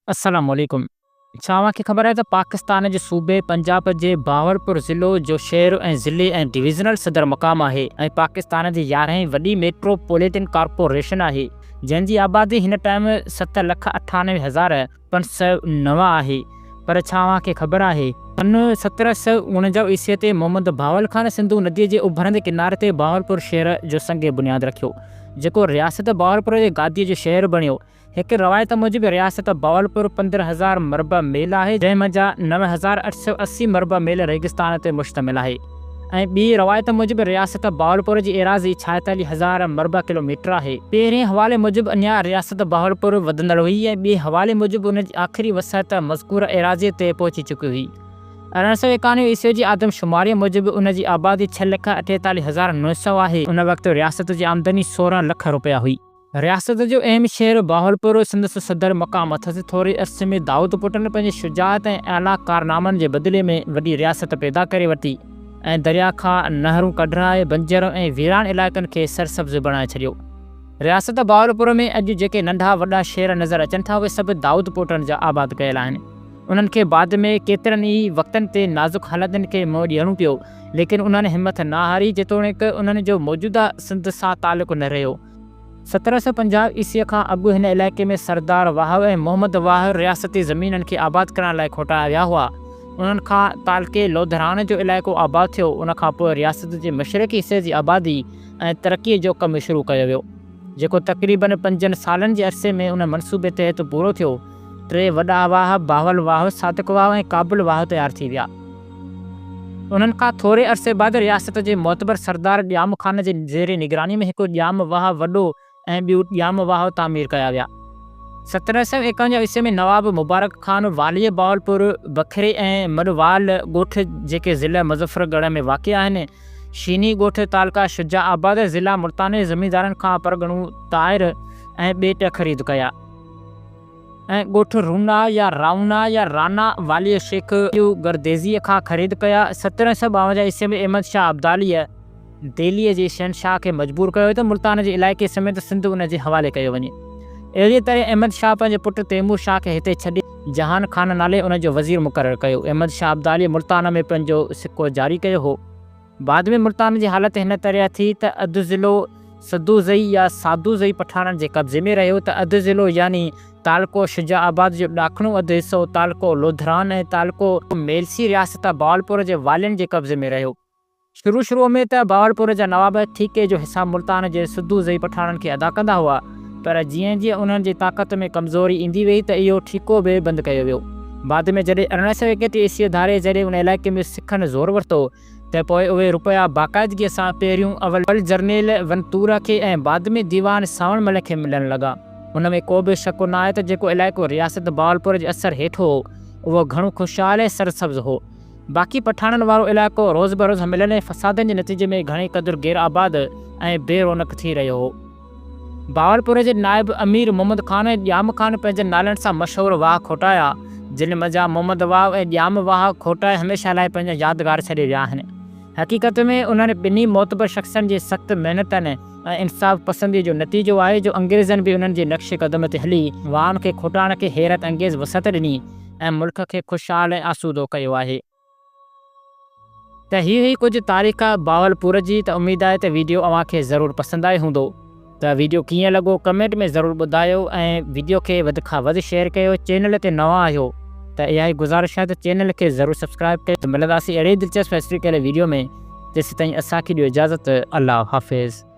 अस्सलाम वालेकुम। छावा की ख़बर है त पाकिस्तान जे सूबे पंजाब जे बहावलपुर ज़िलो जो शहर ऐं ज़िले ऐं डिवीज़नल सदर मक़ाम आहे ऐं पाकिस्तान जी 11वीं वॾी मेट्रोपॉलिटन कॉर्पोरेशन आहे, जंहिं जी आबादी हिन टाइम 7,98,509 आहे। पर छावा खे ख़बर आहे सन 1749 ईस्वी ते मोहम्मद बावल ख़ान सिंधु नदीअ जे उभरंदे किनारे ते बहावलपुर शहर जो संग बुनियाद रखियो, जेको रियासत बहावलपुर जे गादीअ जो शहर बणियो। एक रवायत मूजिब रियासत बहावलपुर 15,000 मरबा मील है, जंहिं मंझां 9,880 मरबा मील रेगिस्तान ते मुश्तमिल है। ऐं ॿी रवायत मूजिब रियासत बहावलपुर जी एराज़ी 46,000 मरबा किलोमीटर है। पहिरें हवाले मूजिब अञा रियासत बहावलपुर वधंदड़ हुई ऐं ॿिए हवाले मूजिब उन जी आख़िरी वसायत मज़कूर एराज़ीअ ते पहुची चुकी हुई। 1891 ईस्वी जी आदमशुमारी मूजिब उन जी आबादी 6,48,900 आहे। उन वक़्तु रियासत जी आमदनी 16 लख रुपया हुई। रियासत जो अहम शहर बहावलपुर संदसि सदर मक़ाम अथसि। थोरे अरसे में दाऊद पुटन पंहिंजे शुजात ऐं आला कारनामनि जे बदिले में वॾी रियासत पैदा करे वरिती ऐं दरिया खां नहरूं कढराए बंजर ऐं वीरान इलाइक़नि खे सरसब्ज़ बणाए छॾियो। रियासत बहावलपुर में अॼु जेके नंढा वॾा शहर नज़र अचनि था, उहे सभु दाऊद पुटन जा आबाद कयल आहिनि। उन्हनि खे बाद में केतिरनि ई वक़्तनि ते नाज़ुक हालतुनि खे मुंहुं ॾियणो पियो, लेकिन उन्हनि हिमत न हारी, जेतोणीकि उन्हनि जो मौजूदा सिंध सां तालुक़ु न रहियो। 1750 ईस्वीअ खां अॻु हिन इलाइक़े में सरदार वाह ऐं मोहम्मद वाह रियासती ज़मीननि खे आबाद करण लाइ खोटाया विया हुआ। उन्हनि खां तालके लोधरान जो इलाइक़ो आबाद थियो। उन खां पोइ रियासत जे मशरक़ी हिसे जी आबादी ऐं तरक़ीअ जो कमु शुरू कयो वियो, जेको तक़रीबन 5 सालनि जे अरसे में उन मनसूबे तहत पूरो थियो। 3 वॾा वाह बावल वाह, सादिक वाह ऐं काबुल वाह तयारु थी विया। उन्हनि खां थोरे अरसे बाद रियासत जे मोतबर सरदार ॼाम ख़ान जे ज़ेरे निगरानी में हिकु ॼाम वाह वॾो ऐं ॿियूं ॼाम वाह तामीर कया विया। 1751 ईस्वी में नवाब मुबारक ख़ान वालीअ बहावलपुर बखरे ऐं मडवाल ॻोठ, जेके ज़िला मुज़फ़रगढ़ में वाक़िअ आहिनि, शीनी ॻोठ तालका शुजा आबाद, ज़िला मुल्ताने ज़मींदारनि खां परगणू ताहिर ऐं ॿेट ख़रीद कया ऐं ॻोठ रूना या राउना या राना वालीअ शेख गर्देज़ीअ खां ख़रीद कया। 1752 ईस्वी में अहमद शाह अब्दालीअ दिल्लीअ जे शहनशाह खे मजबूर कयो त मुल्तान जे इलाइक़े समेत सिंध उन जे हवाले कयो वञे। अहिड़ीअ तरह अहमद शाह पंहिंजे पुटु तैमूर शाह खे हिते छॾे जहान ख़ान नाले उन जो वज़ीर मुक़ररु कयो। अहमद शाह अब्दालीअ मुल्तान में पंहिंजो सिक्को जारी कयो हो। बाद में मुल्तान जी हालत हिन तरह थी त अधु ज़िलो सदूज़ई या सादूज़ई पठाणनि जे कब्ज़े में रहियो, त अधु ज़िलो यानी तालको शुजा आबाद जो ॾाखणो अधु हिसो तालको लोधरान ऐं तालको मेलसी रियासत बहावलपुर जे वालियुनि जे कब्ज़े में रहियो। शुरू में त बहावलपुर जा नवाब ठीके जो हिसाब मुल्तान जे सदूज़ई पठाणनि खे अदा कंदा हुआ, पर जीअं जीअं उन्हनि जी ताक़त में कमज़ोरी ईंदी वई त इहो ठीको बि बंदि कयो वियो। बाद में जॾहिं 1931 ईस्वी धारे जॾहिं उन इलाइक़े में सिखनि ज़ोर वरितो, त पोइ उहे रुपया बाक़ाइदगीअ सां पहिरियों अवल जनरल वनतूरा खे ऐं बाद में दीवान सावणमल खे मिलणु लॻा। उन में को बि शक न आहे त जेको इलाइक़ो रियासत बहावलपुर जे असर हेठि हो, उहो घणो ख़ुशहाल ऐं सरसब्ज़ हो। बाक़ी पठाणनि वारो इलाइक़ो रोज़ बरोज़ मिलण ऐं फ़सादनि जे नतीजे में घणे क़दुरु गैर आबाद ऐं बेरोनक थी रहियो हो। बहावलपुर जे नाइब अमीर मोहम्मद ख़ान ऐं ॼाम ख़ान पंहिंजे नालनि सां मशहूरु वाह खोटाया, जिन मंझां मोहम्मद वाह ऐं ॼाम वाह खोटाए हमेशह लाइ पंहिंजा यादगार छॾे विया आहिनि। हक़ीक़त में उन्हनि ॿिन्ही मोतबर शख़्सनि जे सख़्तु महिनतनि ऐं इंसाफ़ पसंदी जो नतीजो आहे, जो अंग्रेज़नि बि उन्हनि जे नक्श क़दम ते हली वाहन खे खोटाइण खे हैरत अंगेज़ वसत ॾिनी ऐं मुल्क खे ख़ुशहाल ऐं आसूदो कयो आहे। त हीअ कुझु तारीख़ बहावलपुर जी। त उमेद आहे त वीडियो अव्हांखे ज़रूरु पसंदि आयो हूंदो। त वीडियो कीअं लॻो कमेंट में ज़रूरु ॿुधायो ऐं वीडियो खे वधि खां वधि शेयर कयो। चैनल ते नवां आहियो त इहा ई गुज़ारिश आहे त चैनल खे ज़रूरु सब्सक्राइब कयो। मिलंदासीं अहिड़े दिलचस्प हिस्ट्री कयल वीडियो में। तेसिताईं असांखे ॾियो इजाज़त। अल्लाह हाफ़िज़।